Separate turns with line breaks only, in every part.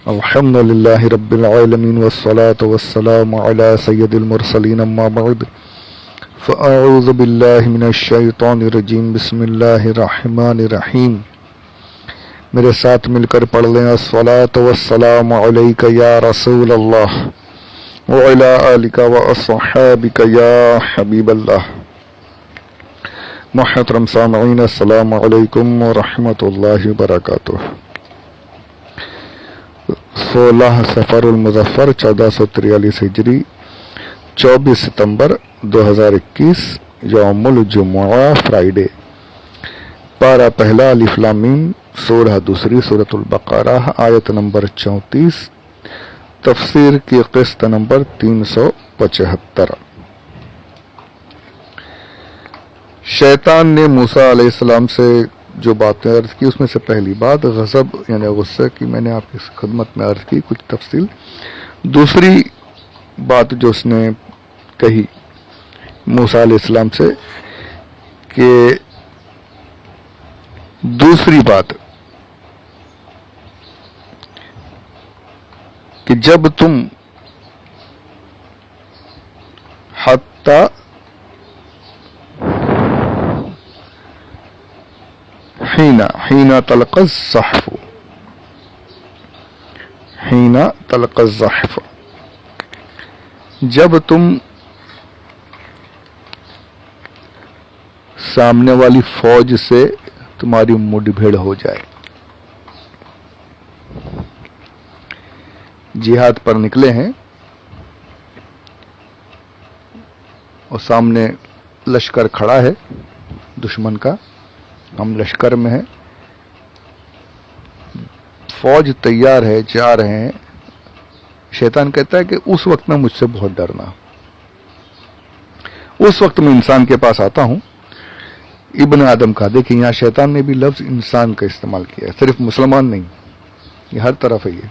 الحمد لله رب العالمين والصلاة والسلام على سيد المرسلين اما بعد فأعوذ بالله من الشیطان الرجیم بسم اللہ الرحمن الرحیم. میرے ساتھ مل کر پڑھ لیں الصلاة والسلام علیک یا رسول اللہ وعلی آلک واصحابک یا حبیب اللہ. محترم سامعین السلام علیکم ورحمۃ اللہ وبرکاتہ. 16 سفر المظفر 1443 ہجری 24 ستمبر 2021 یوم الجمعہ فرائیڈے. پارہ پہلا الف لام میم، سورہ دوسری سورۃ البقرہ، آیت نمبر 34، تفسیر کی قسط نمبر 375. شیطان نے موسیٰ علیہ السلام سے جو باتیں عرض کی اس میں سے پہلی بات غضب یعنی غصے کی میں نے آپ کی خدمت میں عرض کی کچھ تفصیل. دوسری بات جو اس نے کہی موسیٰ علیہ السلام سے کہ دوسری بات کہ جب تم حتی حین تلقى الزحف حین تلقى الزحف جب تم سامنے والی فوج سے تمہاری مڈ بھیڑ ہو جائے. جہاد پر نکلے ہیں اور سامنے لشکر کھڑا ہے دشمن کا، ہم لشکر میں ہیں، فوج تیار ہے، جا رہے ہیں. شیطان کہتا ہے کہ اس وقت میں مجھ سے بہت ڈرنا. اس وقت میں انسان کے پاس آتا ہوں، ابن آدم کا. دیکھیں یہاں شیطان نے بھی لفظ انسان کا استعمال کیا ہے، صرف مسلمان نہیں، یہ ہر طرف ہے. یہ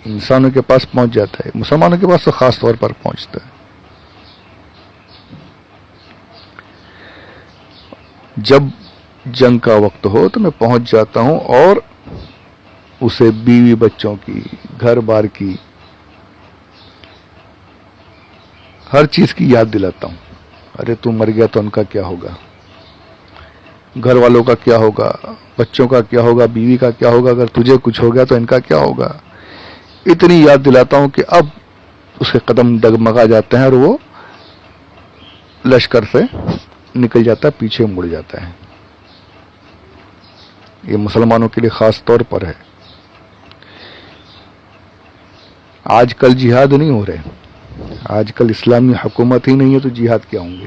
انسانوں کے پاس پہنچ جاتا ہے، مسلمانوں کے پاس تو خاص طور پر پہنچتا ہے. جب جنگ کا وقت ہو تو میں پہنچ جاتا ہوں اور اسے بیوی بچوں کی، گھر بار کی، ہر چیز کی یاد دلاتا ہوں. ارے تو مر گیا تو ان کا کیا ہوگا، گھر والوں کا کیا ہوگا، بچوں کا کیا ہوگا، بیوی کا کیا ہوگا، اگر تجھے کچھ ہو گیا تو ان کا کیا ہوگا. اتنی یاد دلاتا ہوں کہ اب اس کے قدم ڈگمگا جاتے ہیں اور وہ لشکر سے نکل جاتا ہے، پیچھے مڑ جاتا ہے. یہ مسلمانوں کے لیے خاص طور پر ہے. آج کل جہاد نہیں ہو رہے، آج کل اسلامی حکومت ہی نہیں ہے تو جہاد کیا ہوں گے.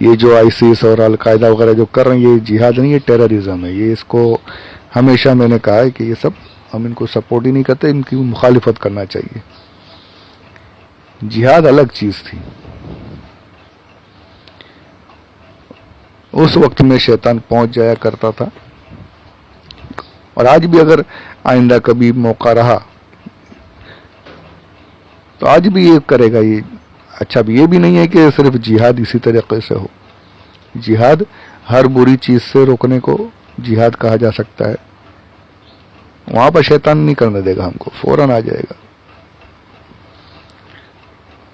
یہ جو آئیسس اور القاعدہ وغیرہ جو کر رہے ہیں یہ جہاد نہیں، یہ ٹیررزم ہے. یہ اس کو ہمیشہ میں نے کہا ہے کہ یہ سب ہم ان کو سپورٹ ہی نہیں کرتے، ان کی مخالفت کرنا چاہیے. جہاد الگ چیز تھی. اس وقت میں شیطان پہنچ جایا کرتا تھا، اور آج بھی اگر آئندہ کبھی موقع رہا تو آج بھی یہ کرے گا. یہ اچھا بھی یہ بھی نہیں ہے کہ صرف جہاد اسی طریقے سے ہو. جہاد ہر بری چیز سے روکنے کو جہاد کہا جا سکتا ہے. وہاں پر شیطان نہیں کرنے دے گا ہم کو، فوراً آ جائے گا.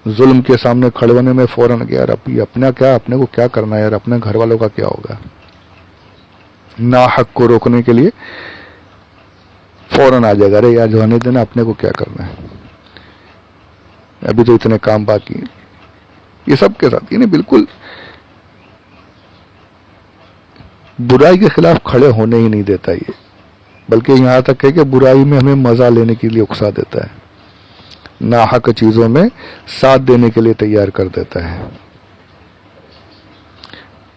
ظلم کے سامنے کھڑے ہونے میں فوراً کہ یار اپنا کیا، اپنے کو کیا کرنا ہے یار، اپنے گھر والوں کا کیا ہوگا. ناحق کو روکنے کے لیے فوراً آ جائے گا، ارے یار جانے دینا، اپنے کو کیا کرنا ہے، ابھی تو اتنے کام باقی ہیں. یہ سب کے ساتھ یعنی بالکل برائی کے خلاف کھڑے ہونے ہی نہیں دیتا یہ، بلکہ یہاں تک ہے کہ برائی میں ہمیں مزہ لینے کے لیے اکسا دیتا ہے، ناحق چیزوں میں ساتھ دینے کے لیے تیار کر دیتا ہے.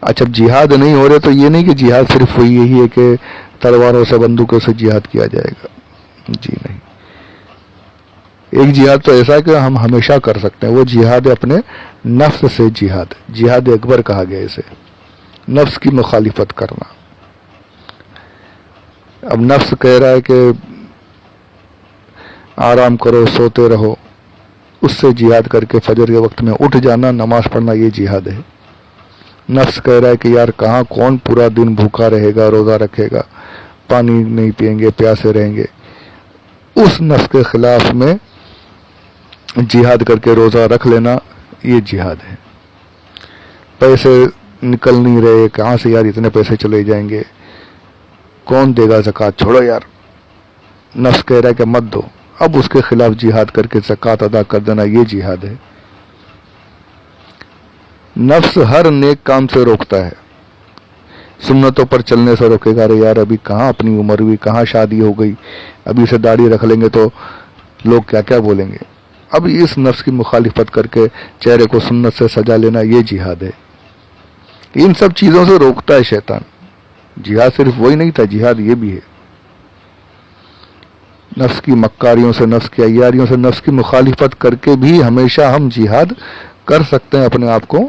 اچھا جہاد نہیں ہو رہے تو یہ نہیں کہ جہاد صرف وہی یہی ہے کہ تلواروں سے بندوقوں سے جہاد کیا جائے گا. جی نہیں، ایک جہاد تو ایسا ہے کہ ہم ہمیشہ کر سکتے ہیں، وہ جہاد ہے اپنے نفس سے. جہاد اکبر کہا گیا اسے، نفس کی مخالفت کرنا. اب نفس کہہ رہا ہے کہ آرام کرو، سوتے رہو، اس سے جہاد کر کے فجر کے وقت میں اٹھ جانا، نماز پڑھنا، یہ جہاد ہے. نفس کہہ رہا ہے کہ یار کہاں کون پورا دن بھوکا رہے گا، روزہ رکھے گا، پانی نہیں پئیں گے، پیاسے رہیں گے، اس نفس کے خلاف میں جہاد کر کے روزہ رکھ لینا، یہ جہاد ہے۔ پیسے نکل نہیں رہے، کہاں سے یار اتنے پیسے چلے جائیں گے، کون دے گا زکوٰۃ، چھوڑو یار، نفس کہہ رہا ہے کہ مت دو، اب اس کے خلاف جہاد کر کے زکوٰۃ ادا کر دینا، یہ جہاد ہے۔ نفس ہر نیک کام سے روکتا ہے، سنتوں پر چلنے سے روکے گا، ارے یار ابھی کہاں اپنی عمر ہوئی، کہاں شادی ہو گئی، ابھی سے داڑھی رکھ لیں گے تو لوگ کیا کیا بولیں گے، اب اس نفس کی مخالفت کر کے چہرے کو سنت سے سجا لینا، یہ جہاد ہے۔ ان سب چیزوں سے روکتا ہے شیطان۔ جہاد صرف وہی نہیں تھا، جہاد یہ بھی ہے، نفس کی مکاریوں سے، نفس کی عیاریوں سے، نفس کی مخالفت کر کے بھی ہمیشہ ہم جہاد کر سکتے ہیں، اپنے آپ کو،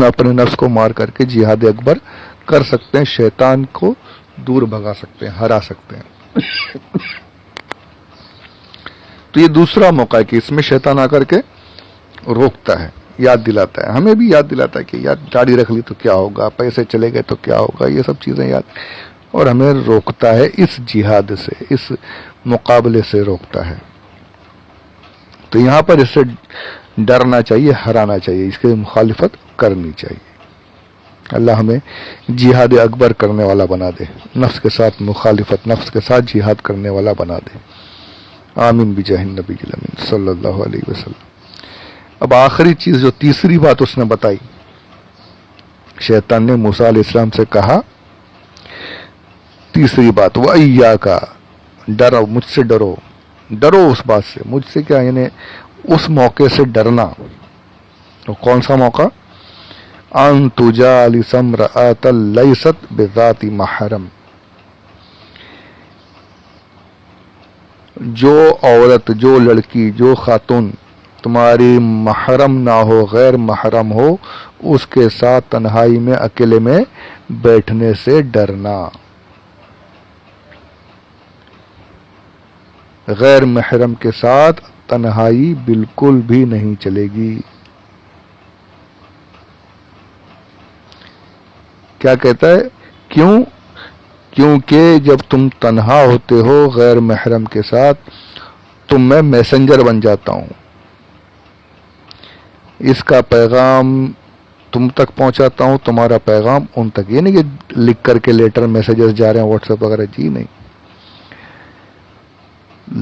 اپنے نفس کو مار کر کے جہاد اکبر کر سکتے ہیں، شیطان کو دور بھگا سکتے ہیں، ہرا سکتے ہیں۔ تو یہ دوسرا موقع ہے کہ اس میں شیطان آ کر کے روکتا ہے، یاد دلاتا ہے، ہمیں بھی یاد دلاتا ہے کہ یار داڑھی رکھ لی تو کیا ہوگا، پیسے چلے گئے تو کیا ہوگا، یہ سب چیزیں یاد، اور ہمیں روکتا ہے اس جہاد سے، اس مقابلے سے روکتا ہے۔ تو یہاں پر اس سے ڈرنا چاہیے، ہرانا چاہیے، اس کی مخالفت کرنی چاہیے۔ اللہ ہمیں جہاد اکبر کرنے والا بنا دے، نفس کے ساتھ مخالفت، نفس کے ساتھ جہاد کرنے والا بنا دے، آمین بجاہ النبی الامین صلی اللہ علیہ وسلم۔ اب آخری چیز جو تیسری بات اس نے بتائی، شیطان نے موسیٰ علیہ السلام سے کہا، تیسری بات، وَإِيَّاكَ، ڈرو، مجھ سے ڈرو، ڈرو اس بات سے، مجھ سے کیا، یعنی اس موقع سے ڈرنا۔ تو کون سا موقع؟ ان تجالس امرأۃ لیست بذات محرم، جو عورت، جو لڑکی، جو خاتون تمہاری محرم نہ ہو، غیر محرم ہو، اس کے ساتھ تنہائی میں، اکیلے میں بیٹھنے سے ڈرنا۔ غیر محرم کے ساتھ تنہائی بالکل بھی نہیں چلے گی۔ کیا کہتا ہے؟ کیوں؟ کیونکہ جب تم تنہا ہوتے ہو غیر محرم کے ساتھ تو میں میسنجر بن جاتا ہوں، اس کا پیغام تم تک پہنچاتا ہوں، تمہارا پیغام ان تک، یہ نہیں کہ لکھ کر کے لیٹر میسیجز جا رہے ہیں واٹس ایپ وغیرہ، جی نہیں،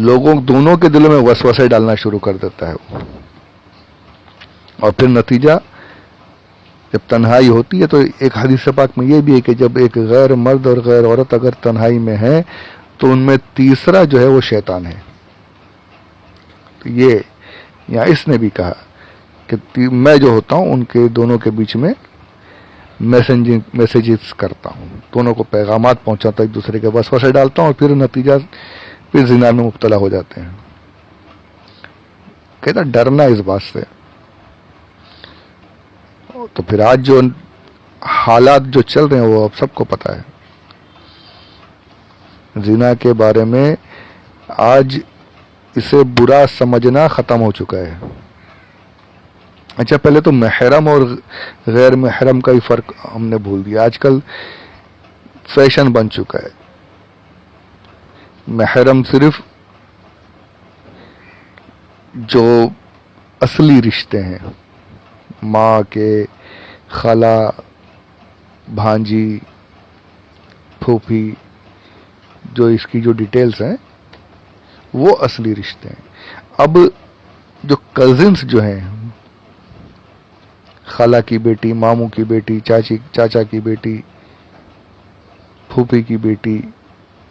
لوگوں دونوں کے دلوں میں وسوسے ڈالنا شروع کر دیتا ہے وہ، اور پھر نتیجہ جب تنہائی ہوتی ہے تو ایک حدیث پاک میں یہ بھی ہے کہ جب ایک غیر مرد اور غیر عورت اگر تنہائی میں ہے تو ان میں تیسرا جو ہے وہ شیطان ہے۔ تو یہ یہاں اس نے بھی کہا کہ میں جو ہوتا ہوں ان کے دونوں کے بیچ میں میسیجز کرتا ہوں، دونوں کو پیغامات پہنچاتا، ایک دوسرے کے وسوسے ڈالتا ہوں، اور پھر نتیجہ پھر زنا میں مبتلا ہو جاتے ہیں۔ کہتا ڈرنا اس بات سے۔ تو پھر آج جو حالات جو چل رہے ہیں وہ اب سب کو پتہ ہے، زنا کے بارے میں آج اسے برا سمجھنا ختم ہو چکا ہے۔ اچھا پہلے تو محرم اور غیر محرم کا ہی فرق ہم نے بھول دیا، آج کل فیشن بن چکا ہے، محرم صرف جو اصلی رشتے ہیں، ماں کے، خالہ، بھانجی، پھوپھی، جو اس کی جو ڈیٹیلز ہیں وہ اصلی رشتے ہیں۔ اب جو کزنس جو ہیں، خالہ کی بیٹی، ماموں کی بیٹی، چاچا کی بیٹی، پھوپھی کی بیٹی،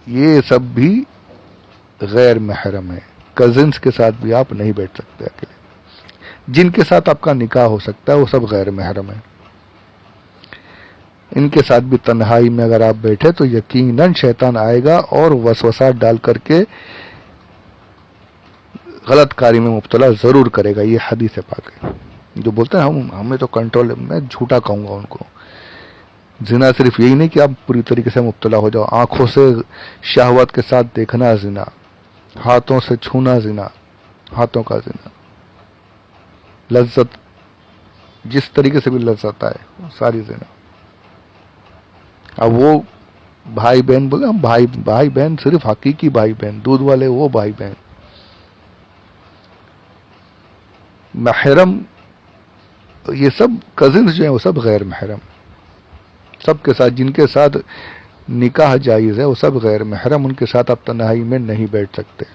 یہ سب بھی غیر محرم ہے۔ کزنس کے ساتھ بھی آپ نہیں بیٹھ سکتے اکیلے، جن کے ساتھ آپ کا نکاح ہو سکتا ہے وہ سب غیر محرم ہے، ان کے ساتھ بھی تنہائی میں اگر آپ بیٹھے تو یقیناً شیطان آئے گا اور وسوسہ ڈال کر کے غلط کاری میں مبتلا ضرور کرے گا۔ یہ حدیث پاک ہے جو بولتے ہیں ہمیں تو کنٹرول، میں جھوٹا کہوں گا ان کو۔ زنا صرف یہی نہیں کہ آپ پوری طریقے سے مبتلا ہو جاؤ، آنکھوں سے شہوت کے ساتھ دیکھنا زنا، ہاتھوں سے چھونا زنا، ہاتھوں کا زنا، لذت جس طریقے سے بھی لذت آئے ساری زنا۔ اب وہ بھائی بہن بولے ہم بھائی بھائی بہن صرف حقیقی بھائی بہن، دودھ والے وہ بھائی بہن. محرم یہ سب کزنز جو ہیں وہ سب غیر محرم، سب کے ساتھ جن کے ساتھ نکاح جائز ہے وہ سب غیر محرم، ان کے ساتھ آپ تنہائی میں نہیں بیٹھ سکتے،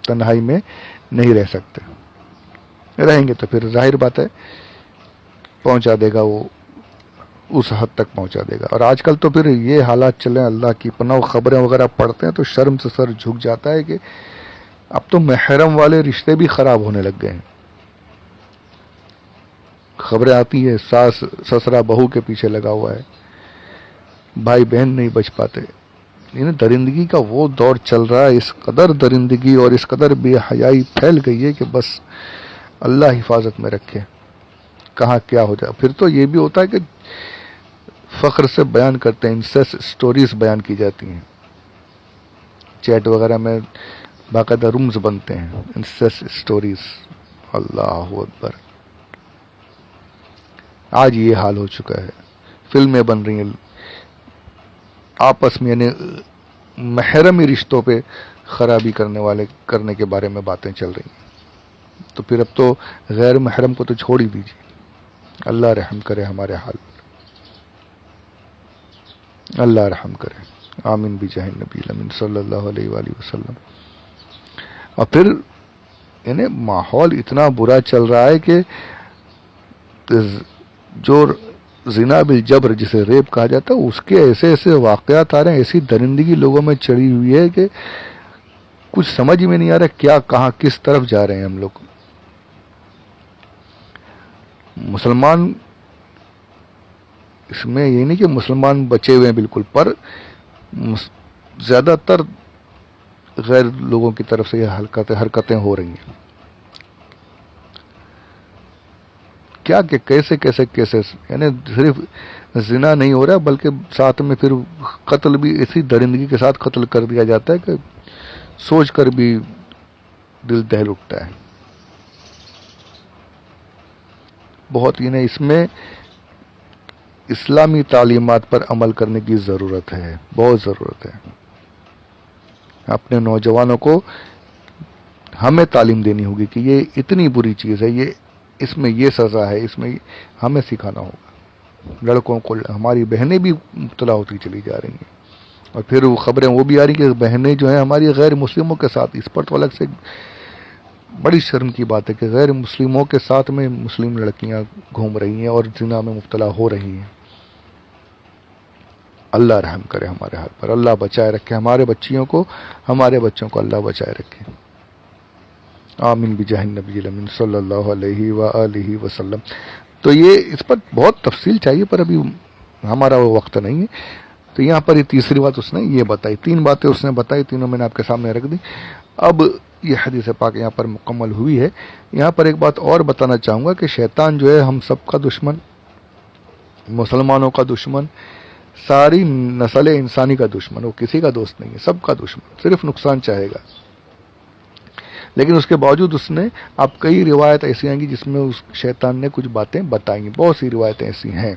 تنہائی میں نہیں رہ سکتے. رہیں گے تو پھر ظاہر بات ہے پہنچا دے گا، وہ اس حد تک پہنچا دے گا. اور آج کل تو پھر یہ حالات چلے اللہ کی پناہ، خبریں وغیرہ پڑھتے ہیں تو شرم سے سر جھک جاتا ہے کہ اب تو محرم والے رشتے بھی خراب ہونے لگ گئے ہیں. خبریں آتی ہیں ساس سسرا بہو کے پیچھے لگا ہوا ہے، بھائی بہن نہیں بچ پاتے. یعنی درندگی کا وہ دور چل رہا ہے، اس قدر درندگی اور اس قدر بے حیائی پھیل گئی ہے کہ بس اللہ حفاظت میں رکھے، کہاں کیا ہو جائے. پھر تو یہ بھی ہوتا ہے کہ فخر سے بیان کرتے ہیں، انسیس سٹوریز بیان کی جاتی ہیں، چیٹ وغیرہ میں باقاعدہ رومز بنتے ہیں انسیس سٹوریز. اللہ اکبر، آج یہ حال ہو چکا ہے. فلمیں بن رہی ہیں آپس میں، یعنی محرمی رشتوں پہ خرابی کرنے کے بارے میں باتیں چل رہی ہیں. تو پھر اب تو غیر محرم کو تو چھوڑ ہی دیجیے. اللہ رحم کرے ہمارے حال پر، اللہ رحم کرے. آمین بجاہ نبی الامین صلی اللہ علیہ وآلہ وسلم. اور پھر یعنی ماحول اتنا برا چل رہا ہے کہ جو زنا بالجبر جسے ریپ کہا جاتا ہے، اس کے ایسے ایسے واقعات آ رہے ہیں، ایسی درندگی لوگوں میں چڑھی ہوئی ہے کہ کچھ سمجھ میں نہیں آ رہا کیا کہاں کس طرف جا رہے ہیں ہم لوگ. مسلمان اس میں یہ نہیں کہ مسلمان بچے ہوئے ہیں بالکل، پر زیادہ تر غیر لوگوں کی طرف سے یہ حرکتیں ہو رہی ہیں. کیا کہ کیسے کیسے کیسز، یعنی صرف زنا نہیں ہو رہا بلکہ ساتھ میں پھر قتل بھی اسی درندگی کے ساتھ قتل کر دیا جاتا ہے کہ سوچ کر بھی دل دہل اٹھتا ہے. بہت یعنی اس میں اسلامی تعلیمات پر عمل کرنے کی ضرورت ہے، بہت ضرورت ہے. اپنے نوجوانوں کو ہمیں تعلیم دینی ہوگی کہ یہ اتنی بری چیز ہے، یہ اس میں یہ سزا ہے، اس میں ہمیں سکھانا ہوگا. لڑکوں کو، ہماری بہنیں بھی مبتلا ہوتی چلی جا رہی ہیں. اور پھر وہ خبریں وہ بھی آ رہی کہ بہنیں جو ہیں ہماری غیر مسلموں کے ساتھ، اس پر تو الگ سے بڑی شرم کی بات ہے کہ غیر مسلموں کے ساتھ میں مسلم لڑکیاں گھوم رہی ہیں اور زنا میں مبتلا ہو رہی ہیں. اللہ رحم کرے ہمارے حال پر، اللہ بچائے رکھے ہمارے بچیوں کو، ہمارے بچوں کو اللہ بچائے رکھے. آمین بجاہ نبی الامین صلی اللہ علیہ وآلہ وسلم. تو یہ اس پر بہت تفصیل چاہیے پر ابھی ہمارا وہ وقت نہیں ہے. تو یہاں پر یہ تیسری بات اس نے یہ بتائی، 3 باتیں اس نے بتائی، تینوں میں نے آپ کے سامنے رکھ دی. اب یہ حدیث پاک یہاں پر مکمل ہوئی ہے. یہاں پر ایک بات اور بتانا چاہوں گا کہ شیطان جو ہے ہم سب کا دشمن، مسلمانوں کا دشمن، ساری نسل انسانی کا دشمن، وہ کسی کا دوست نہیں ہے، سب کا دشمن، صرف نقصان چاہے گا. لیکن اس کے باوجود اس نے اب کئی روایت ایسی آئیں گی جس میں اس شیطان نے کچھ باتیں بتائیں گی. بہت سی روایتیں ایسی ہیں،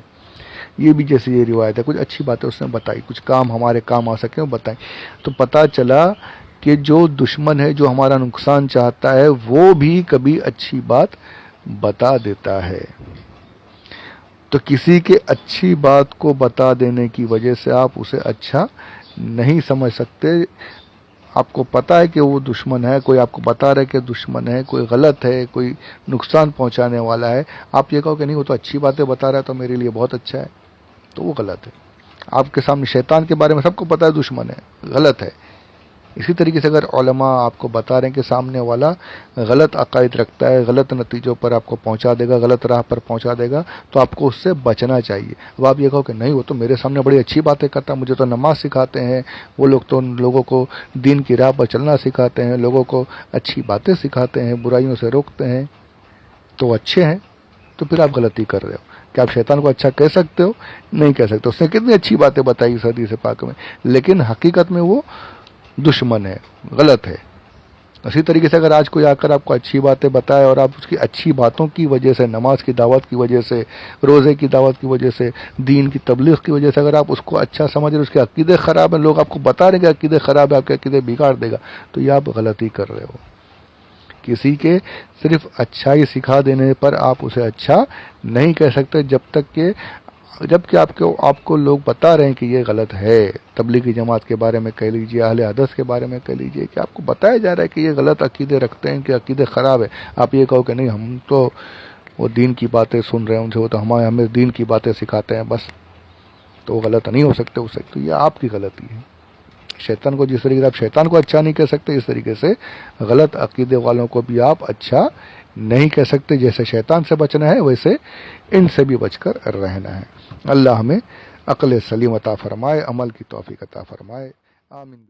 یہ بھی جیسی یہ روایت ہے، کچھ اچھی باتیں اس نے بتائی، کچھ کام ہمارے کام آ سکیں وہ بتائیں. تو پتہ چلا کہ جو دشمن ہے، جو ہمارا نقصان چاہتا ہے، وہ بھی کبھی اچھی بات بتا دیتا ہے. تو کسی کے اچھی بات کو بتا دینے کی وجہ سے آپ اسے اچھا نہیں سمجھ سکتے. آپ کو پتا ہے کہ وہ دشمن ہے، کوئی آپ کو بتا رہا ہے کہ دشمن ہے، کوئی غلط ہے، کوئی نقصان پہنچانے والا ہے، آپ یہ کہو کہ نہیں وہ تو اچھی باتیں بتا رہا ہے تو میرے لیے بہت اچھا ہے، تو وہ غلط ہے. آپ کے سامنے شیطان کے بارے میں سب کو پتا ہے دشمن ہے، غلط ہے. اسی طریقے سے اگر علماء آپ کو بتا رہے ہیں کہ سامنے والا غلط عقائد رکھتا ہے، غلط نتیجوں پر آپ کو پہنچا دے گا، غلط راہ پر پہنچا دے گا، تو آپ کو اس سے بچنا چاہیے. اب آپ یہ کہو کہ نہیں وہ تو میرے سامنے بڑی اچھی باتیں کرتا ہے، مجھے تو نماز سکھاتے ہیں، وہ لوگ تو لوگوں کو دین کی راہ پر چلنا سکھاتے ہیں، لوگوں کو اچھی باتیں سکھاتے ہیں، برائیوں سے روکتے ہیں، تو اچھے ہیں. تو پھر آپ غلطی کر رہے ہو. کیا آپ شیطان کو اچھا کہہ سکتے ہو؟ نہیں کہہ سکتے. اس نے کتنی اچھی باتیں بتائی اس حدیث پاک میں، لیکن حقیقت میں وہ دشمن ہے، غلط ہے. اسی طریقے سے اگر آج کوئی آ کر آپ کو اچھی باتیں بتائے اور آپ اس کی اچھی باتوں کی وجہ سے، نماز کی دعوت کی وجہ سے، روزے کی دعوت کی وجہ سے، دین کی تبلیغ کی وجہ سے اگر آپ اس کو اچھا سمجھ رہے، اس کے عقیدے خراب ہیں، لوگ آپ کو بتا رہے ہیں کہ عقیدے خراب ہے، آپ کے عقیدے بگاڑ دے گا، تو یہ آپ غلطی کر رہے ہو۔ کسی کے صرف اچھائی سکھا دینے پر آپ اسے اچھا نہیں کہہ سکتے جبکہ آپ کو لوگ بتا رہے ہیں کہ یہ غلط ہے۔ تبلیغی جماعت کے بارے میں کہہ لیجئے، اہل حدیث کے بارے میں کہہ لیجئے کہ آپ کو بتایا جا رہا ہے کہ یہ غلط عقیدے رکھتے ہیں، ان کے عقیدے خراب ہے، آپ یہ کہو کہ نہیں ہم تو وہ دین کی باتیں سن رہے ہیں ان سے، وہ تو ہمیں دین کی باتیں سکھاتے ہیں بس، تو وہ غلط نہیں ہو سکتے اس سے، تو یہ آپ کی غلطی ہے۔ شیطان کو جس طریقے سے آپ شیطان کو اچھا نہیں کہہ سکتے، اس طریقے سے غلط عقیدے والوں کو بھی آپ اچھا نہیں کہہ سکتے۔ جیسے شیطان سے بچنا ہے ویسے ان سے بھی بچ کر رہنا ہے۔ اللہ ہمیں عقل سلیم عطا فرمائے، عمل کی توفیق عطا فرمائے، آمین۔